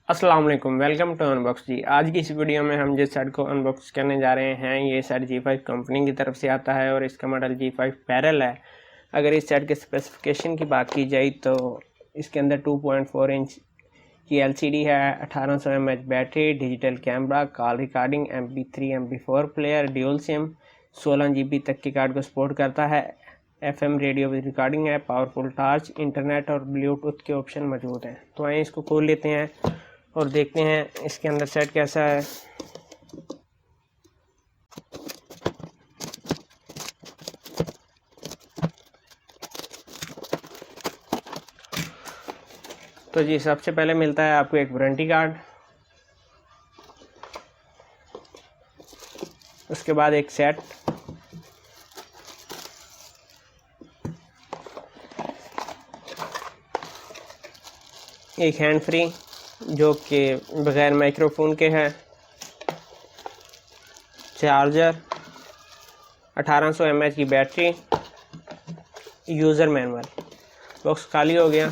अस्सलाम वालेकुम, welcome to unbox जी। आज की इस वीडियो में हम जिस सेट को अनबॉक्स करने जा रहे हैं ये सेट G5 कंपनी की तरफ से आता है और इसका मॉडल G5 पैरेलल है। अगर इस सेट के स्पेसिफिकेशन की बात की जाए तो इसके अंदर 2.4 इंच की LCD है, 1800 mAh battery, digital camera, call recording, MP3 MP4 player, dual SIM, 16 GB तक की कार्ड को सपोर्ट करता है, FM रेडियो विद रिकॉर्डिंग है, पावरफुल टॉर्च, इंटरनेट और ब्लूटूथ के ऑप्शन मौजूद हैं। तो आइए इसको खोल लेते हैं और देखते हैं इसके अंदर सेट कैसा है। तो जी सबसे पहले मिलता है आपको एक वारंटी कार्ड, उसके बाद एक सेट, एक हैंड फ्री जो कि बगैर माइक्रोफोन के है, चार्जर, 1800 mAh की बैटरी, यूज़र मैनुअल। बॉक्स खाली हो गया।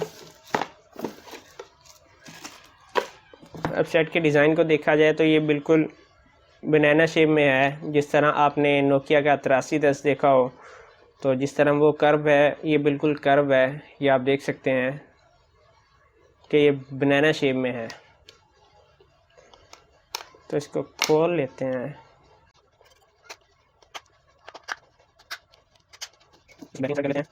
अब सेट के डिज़ाइन को देखा जाए तो ये बिल्कुल बनाना शेप में है, जिस तरह आपने नोकिया का 8310 देखा हो तो जिस तरह वो कर्व है ये बिल्कुल कर्व है। ये आप देख सकते हैं कि ये बनाना शेप में है। तो इसको खोल लेते हैं। बैकिंग कर लेते हैं।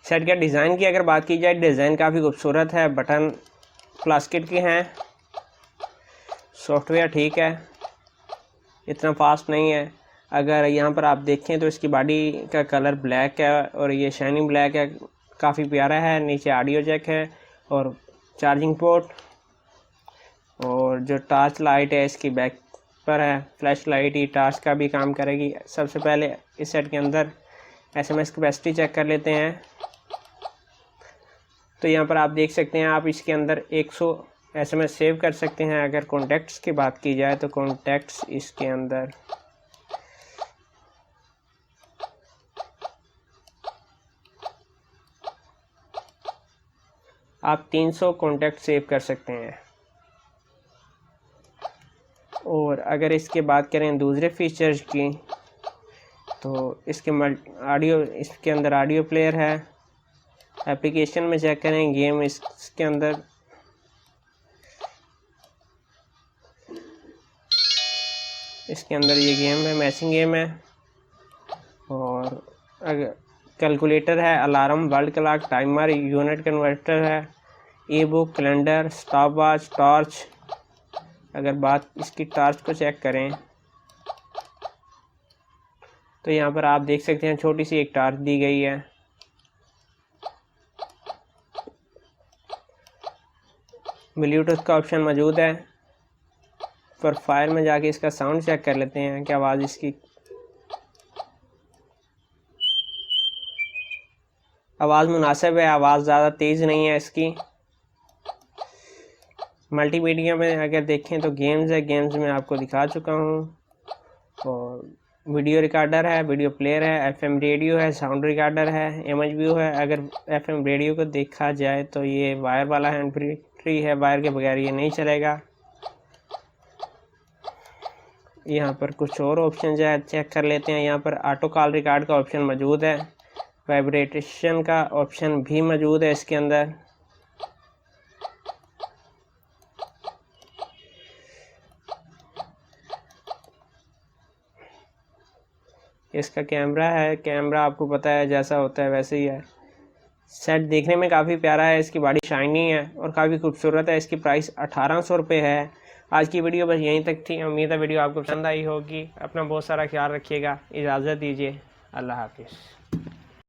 सेट के डिज़ाइन की अगर बात की जाए, डिज़ाइन काफ़ी खूबसूरत है। बटन प्लास्टिक के हैं, सॉफ्टवेयर ठीक है, इतना फास्ट नहीं है। अगर यहाँ पर आप देखें तो इसकी बॉडी का कलर ब्लैक है और ये शाइनिंग ब्लैक है, काफ़ी प्यारा है। नीचे ऑडियो जैक है और चार्जिंग पोर्ट, और जो टॉर्च लाइट है इसकी बैक पर है। फ्लैश लाइट ही टॉर्च का भी काम करेगी। सबसे पहले इस सेट के अंदर SMS कैपेसिटी चेक कर लेते हैं। तो यहाँ पर आप देख सकते हैं, आप इसके अंदर 100 SMS सेव कर सकते हैं। अगर कॉन्टैक्ट्स की बात की जाए तो कॉन्टैक्ट्स इसके अंदर आप 300 कॉन्टैक्ट सेव कर सकते हैं। और अगर इसके बात करें दूसरे फीचर्स की तो इसके इसके अंदर ऑडियो प्लेयर है। एप्लीकेशन में चेक करें, गेम इसके अंदर ये गेम है, मैचिंग गेम है। और अगर कैलकुलेटर है, alarm, world clock, timer, unit converter है, e book, calendar, stop watch, torch. अगर बात इसकी टॉर्च को चेक करें तो यहाँ पर आप देख सकते हैं छोटी सी एक टॉर्च दी गई है। ब्लूटूथ का ऑप्शन मौजूद है। पर फायर में जाके इसका साउंड चेक कर लेते हैं कि आवाज़ इसकी आवाज़ मुनासिब है, आवाज़ ज़्यादा तेज़ नहीं है इसकी। मल्टीमीडिया में अगर देखें तो गेम्स है, गेम्स में आपको दिखा चुका हूँ। और वीडियो रिकॉर्डर है, वीडियो प्लेयर है, FM रेडियो है, साउंड रिकॉर्डर है, इमेज व्यू है। अगर FM रेडियो को देखा जाए तो ये वायर वाला हैंड फ्री है, वायर के बगैर ये नहीं चलेगा। यहाँ पर कुछ और ऑप्शन जो है चेक कर लेते हैं। यहाँ पर ऑटो कॉल रिकॉर्ड का ऑप्शन मौजूद है, वाइब्रेशन का ऑप्शन भी मौजूद है इसके अंदर। इसका कैमरा है, कैमरा आपको पता है जैसा होता है वैसे ही है। सेट देखने में काफ़ी प्यारा है, इसकी बॉडी शाइनी है और काफ़ी खूबसूरत है। इसकी प्राइस 1800 रुपये है। आज की वीडियो बस यहीं तक थी। उम्मीद है वीडियो आपको पसंद आई होगी। अपना बहुत सारा ख्याल रखिएगा। इजाज़त दीजिए। अल्लाह हाफिज़।